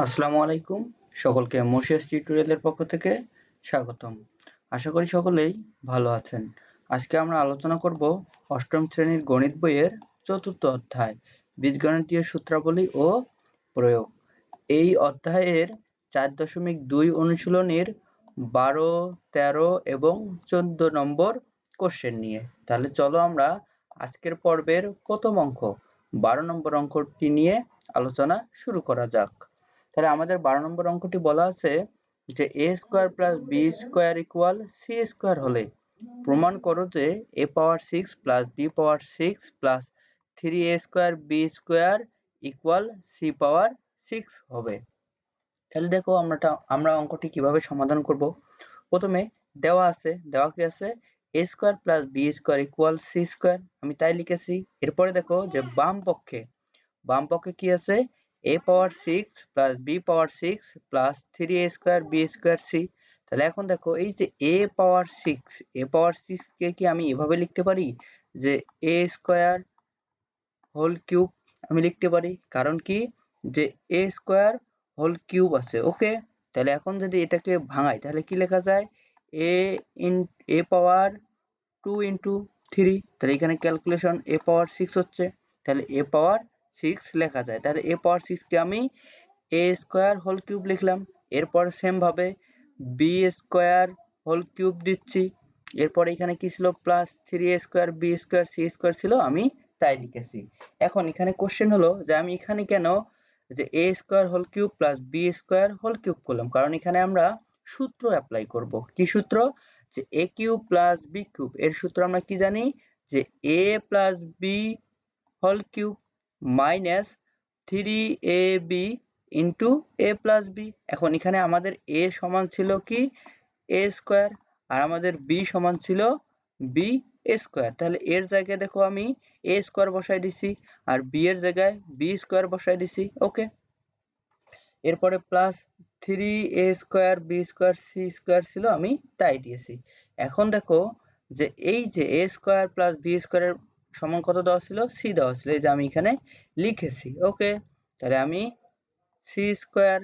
আসসালামু আলাইকুম, সকলকে মসিয়াস টিউটোরিয়ালের পক্ষ থেকে স্বাগতম। আশা করি সকলেই ভালো আছেন। আজকে আমরা আলোচনা করব অষ্টম শ্রেণীর গণিত বইয়ের চতুর্থ অধ্যায় বীজগণিতীয় সূত্রাবলী ও প্রয়োগ। এই অধ্যায়ের 4.2 অনুশীলনীর 12, 13 এবং 14 নম্বর কোশ্চেন নিয়ে। তাহলে চলো আমরা আজকের পর্বের প্রথম অঙ্ক 12 নম্বর অঙ্কটি নিয়ে আলোচনা শুরু করা যাক। তাহলে আমাদের 12 নম্বর অঙ্কটি বলা আছে যে a square plus b square equal c square হলে প্রমাণ করো যে a power 6 plus b power 6 plus 3a square b square equal c পাওয়ার 6 হবে। তাহলে দেখো আমরা অঙ্কটি কিভাবে সমাধান করব। প্রথমে দেওয়া কি আছে a square plus b square equal c square, আমি তাই লিখেছি। এরপরে দেখো যে বাম পক্ষে কি আছে a power 6 plus b power 6 plus 3a square b square c। তাহলে এখন দেখো এই যে a পাওয়ার 6 কে কি আমি এভাবে লিখতে পারি যে a স্কয়ার হোল কিউব আমি লিখতে পারি, কারণ কি যে a স্কয়ার হোল কিউব আছে। ওকে, তাহলে এখন যদি এটাকে ভাঙাই তাহলে কি লেখা যায় a পাওয়ার 2 ইন্টু 3। তাহলে এখানে ক্যালকুলেশন a পাওয়ার 6 হচ্ছে, তাহলে a পাওয়ার 6 লেখা যায়। তাহলে a পাওয়ার 6 কে আমি a স্কয়ার হোল কিউব লিখলাম। এরপর সেম ভাবে b স্কয়ার হোল কিউব দিচ্ছি। এরপর এখানে কি ছিল plus 3a square b square c square ছিল, আমি তাই লিখেছি। এখন এখানে কোশ্চেন হলো যে আমি এখানে কেন যে a square whole cube plus b square whole cube করলাম, কারণ এখানে আমরা সূত্র অ্যাপ্লাই করব। কি সূত্র? যে a cube plus b cube এর সূত্র আমরা কি জানি যে a plus b whole cube minus 3ab into a plus b। এখন এখানে আমাদের a সমান ছিল কি a স্কয়ার আর আমাদের b সমান ছিল b স্কয়ার। তাহলে এর জায়গায় দেখো আমি a স্কয়ার বসাই দিছি আর b এর জায়গায় b স্কয়ার বসাই দিছি। ওকে, এরপরে plus 3a square b square c square ছিল, আমি তাই দিয়েছি। এখন দেখো যে এই যে a স্কয়ার প্লাস b স্কয়ারের সমান কত দেওয়া ছিল? c দেওয়া ছিল, এই যে আমি এখানে লিখেছি। ওকে, তাহলে আমি c স্কয়ার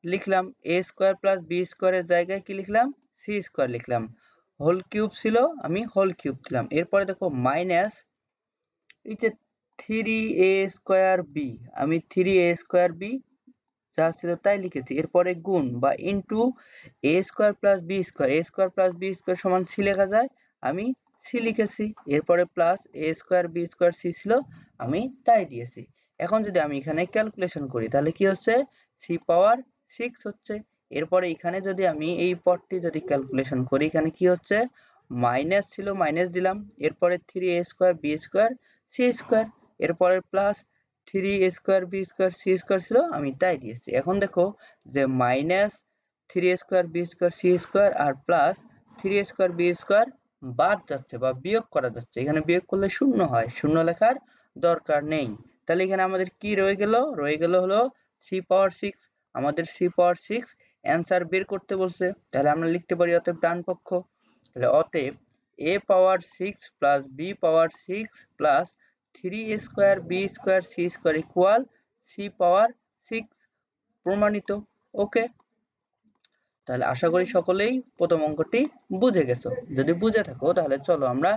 লিখলাম, a স্কয়ার প্লাস b স্কয়ারের জায়গায় কি লিখলাম? c স্কয়ার লিখলাম। হোল কিউব ছিল, আমি হোল কিউব দিলাম। এরপরে দেখো মাইনাস এই যে 3a স্কয়ার b, আমি 3a স্কয়ার b যা ছিল তাই লিখেছি। এরপরে গুণ বা into a square plus b square, a square plus b square সমান c লেখা যায়, আমি c লিখেছি। এরপরে plus a square b square c ছিল, আমি তাই দিয়েছি। এখন যদি আমি এখানে ক্যালকুলেশন করি তাহলে কি হচ্ছে c পাওয়ার 6 হচ্ছে। এরপরে এখানে যদি আমি এই পদটি যদি ক্যালকুলেশন করি, এখানে কি হচ্ছে মাইনাস ছিল মাইনাস দিলাম, এরপরে 3a square b square c square, এরপরে plus 3a square b square c square ছিল, আমি তাই দিয়েছি। এখন দেখো যে minus 3a square b square c square আর plus 3a square b square বাদ যাচ্ছে বা বিয়োগ করা যাচ্ছে। এখানে বিয়োগ করলে শূন্য হয়, শূন্য লেখার দরকার নেই। তাহলে এখানে আমাদের কি রয়ে গেল হলো c পাওয়ার 6। আমাদের c পাওয়ার 6 অ্যান্সার বের করতে বলছে, তাহলে আমরা লিখতে পারি অতএব ডান পক্ষ। তাহলে অতএব a power 6 plus b power 6 plus 3a square b square c square equal c পাওয়ার 6 প্রমাণিত। ওকে, তাহলে আশা করি সকলেই প্রথম অঙ্কটি বুঝে গেছো। যদি বুঝে থাকো তাহলে চলো আমরা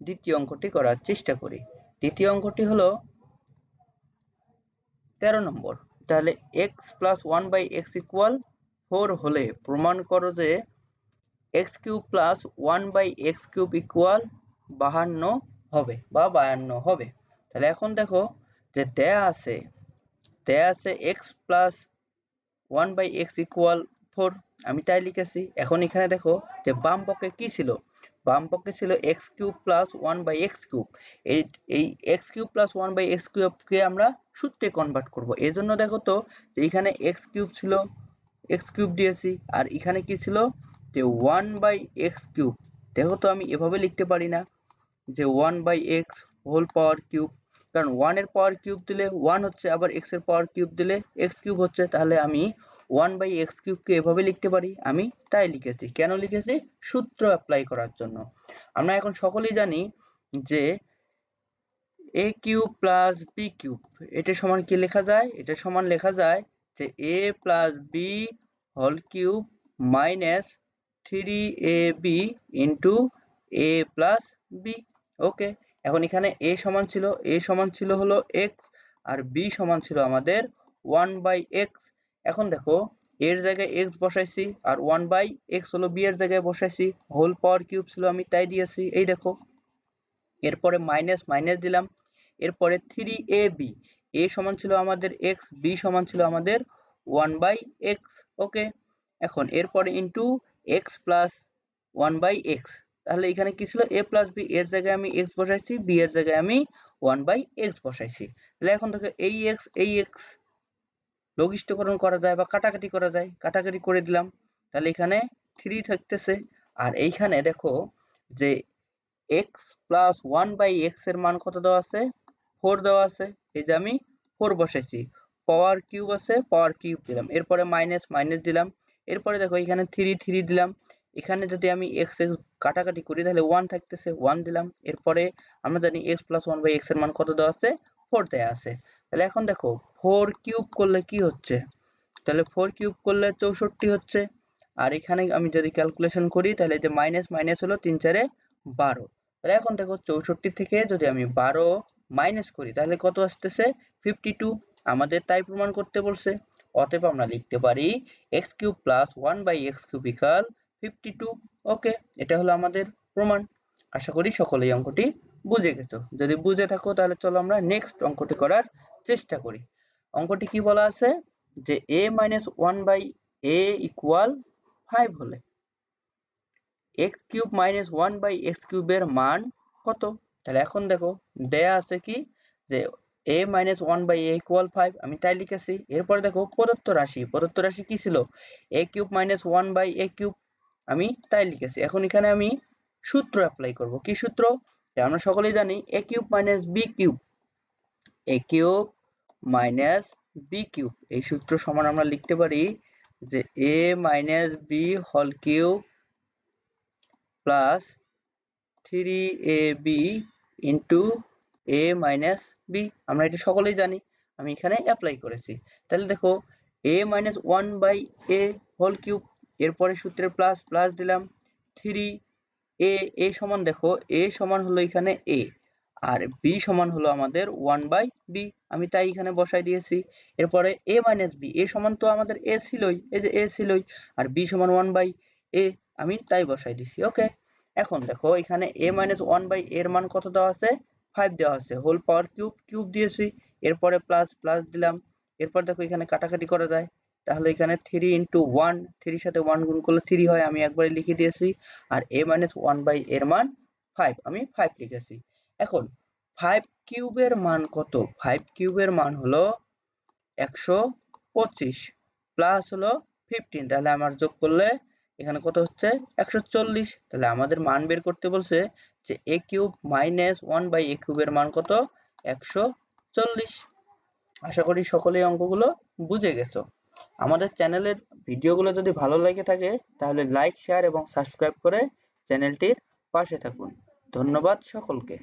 দ্বিতীয় অঙ্কটি করার চেষ্টা করি। দ্বিতীয় অঙ্কটি হলো 13 নম্বর। তাহলে x plus 1 by x equal 4 হলে প্রমাণ করো যে x cube plus 1 by x cube equal 52 হবে বা 52 হবে। তাহলে এখন দেখো যে দেয়া আছে x plus 1 by x equal 4, আমি তাই লিখেছি। এখন এখানে দেখো যে বাম পক্ষে কি ছিল? বাম পক্ষে ছিল x cube plus 1 by x cube. এই x cube plus 1 by x কিউবকে আমরা সূত্রে কনভার্ট করব। এজন্য দেখো তো যে এখানে x কিউব ছিল, x কিউব দিয়েছি, আর এখানে কি ছিল যে 1 বাই x কিউব। দেখো তো আমি এভাবে লিখতে পারি না যে 1 by x whole power cube, কারণ 1 এর পাওয়ার কিউব দিলে 1 হচ্ছে, আবার x এর পাওয়ার কিউব দিলে x কিউব হচ্ছে। তাহলে আমি 1 বাই x কিউবকে এভাবে লিখতে পারি, আমি তাই লিখেছি। কেন লিখেছি? সূত্র অ্যাপ্লাই করার জন্য। আমরা এখন সকলেই জানি যে a cube plus b cube এটা সমান কি লেখা যায়? এটা সমান লেখা যায় যে a plus B whole cube minus 3ab into a plus B. Okay, এখন এখানে a সমান ছিল হলো x আর b সমান ছিল আমাদের 1/x। এখন দেখো এর জায়গায় x বসাইছি আর 1/x হলো b এর জায়গায় বসাইছি, হোল পাওয়ার কিউব ছিল আমি তাই দিয়েছি, এই দেখো। এরপরে মাইনাস মাইনাস দিলাম, এরপরে 3ab, a সমান ছিল আমাদের x, b সমান ছিল আমাদের 1/x। ওকে, এখন এরপরে ইন্টু x প্লাস 1/x, তাহলে এখানে কি ছিল a প্লাস b, এর জায়গায় আমি x বসাইছি, b এর জায়গায় আমি 1/x বসাইছি। তাহলে এখন দেখো এই x লঘিষ্ঠকরণ করা যায় বা কাটাকাটি করা যায়, কাটাকাটি করে দিলাম, তাহলে এখানে 3 থাকতেছে। আর এইখানে দেখো যে x প্লাস 1/x এর মান কত দেওয়া আছে, 4 দেওয়া আছে, এই যে আমি 4 বসাইছি, পাওয়ার কিউব আছে, পাওয়ার কিউব দিলাম, এরপরে মাইনাস মাইনাস দিলাম, এরপরে দেখো এখানে 3 দিলাম, এখানে যদি আমি x এর কাটাকাটি করি তাহলে 1 থাকতেছে, 1 দিলাম, এরপরে আমরা জানি x প্লাস 1/x এর মান কত দেওয়া আছে, 4 দেওয়া আছে। তাহলে এখন দেখো 4 কিউব করলে কি হচ্ছে, তাহলে 4 কিউব করলে 64 হচ্ছে। আর এখানে আমি যদি ক্যালকুলেশন করি তাহলে যে মাইনাস মাইনাস হলো 3 4 এ 12। তাহলে এখন দেখো 64 থেকে যদি আমি 12 মাইনাস করি তাহলে কত আসতেছে, 52। আমাদের তাই প্রমাণ করতে বলছে, অতএব আমরা লিখতে পারি x cube plus 1/x cube equal 52। ওকে, এটা হলো আমাদের প্রমাণ। আশা করি সকলেই অঙ্কটি বুঝে গেছো। যদি বুঝে থাকো তাহলে চলো আমরা নেক্সট অঙ্কটি করার চেষ্টা করি। অঙ্কটি কি বলা আছে যে a minus 1/a equal 5 হলে x কিউব মাইনাস 1/x কিউবের মান কত। তাহলে এখন দেখো দেয়া আছে কি যে a minus 1/a equal 5, আমি তাই লিখেছি। এরপর দেখো প্রদত্ত রাশি কি ছিল, a cube minus 1/a cube, আমি তাই লিখেছি। এখন এখানে আমি সূত্র অ্যাপ্লাই করব, কি সূত্র, আমরা সকলেই জানি a cube minus b cube, a cube minus B cube, এই সূত্র সমান আমরা লিখতে পারি যে a minus B whole cube plus 3ab into a minus B, আমরা এটা সকলেই জানি, আমি এখানে অ্যাপ্লাই করেছি। তাহলে দেখো a minus 1/a whole cube, এরপরে সূত্রে প্লাস প্লাস দিলাম, 3a সমান দেখো a সমান হলো এখানে a আর b সমান হলো আমাদের 1/b, আমি তাই এখানে বসাই দিয়েছি। এরপরে a মাইনাস b, a সমান তো আমাদের a ছিলই, এই যে a ছিলই, আর b সমান 1/a, আমি তাই বসাই দিছি। ওকে, এখন দেখো এখানে a মাইনাস 1/a এর মান কত দেওয়া আছে, 5 দেওয়া আছে, হোল পাওয়ার কিউব দিয়েছি, এরপরে প্লাস প্লাস দিলাম, এরপর দেখো এখানে কাটাকাটি করা যায়, তাহলে এখানে 3 ইন্টু 1, 3 সাথে 1 গুণ করলে 3 হয়, আমি একবারে লিখে দিয়েছি। আর a মাইনাস 1/a এর মান 5, আমি 5 লিখেছি। এখন 5 কিউবের মান কত, 5 কিউবের মান হলো 125 প্লাস হলো 15, তাহলে আমার যোগ করলে এখানে কত হচ্ছে 140। তাহলে আমাদের মান বের করতে বলছে যে a কিউব মাইনাস 1/a কিউবের মান কত, 140। আশা করি সকলেই অঙ্কগুলো বুঝে গেছো। আমাদের চ্যানেলের ভিডিওগুলো যদি ভালো লেগে থাকে তাহলে লাইক, শেয়ার এবং সাবস্ক্রাইব করে চ্যানেলটির পাশে থাকুন। ধন্যবাদ সকলকে।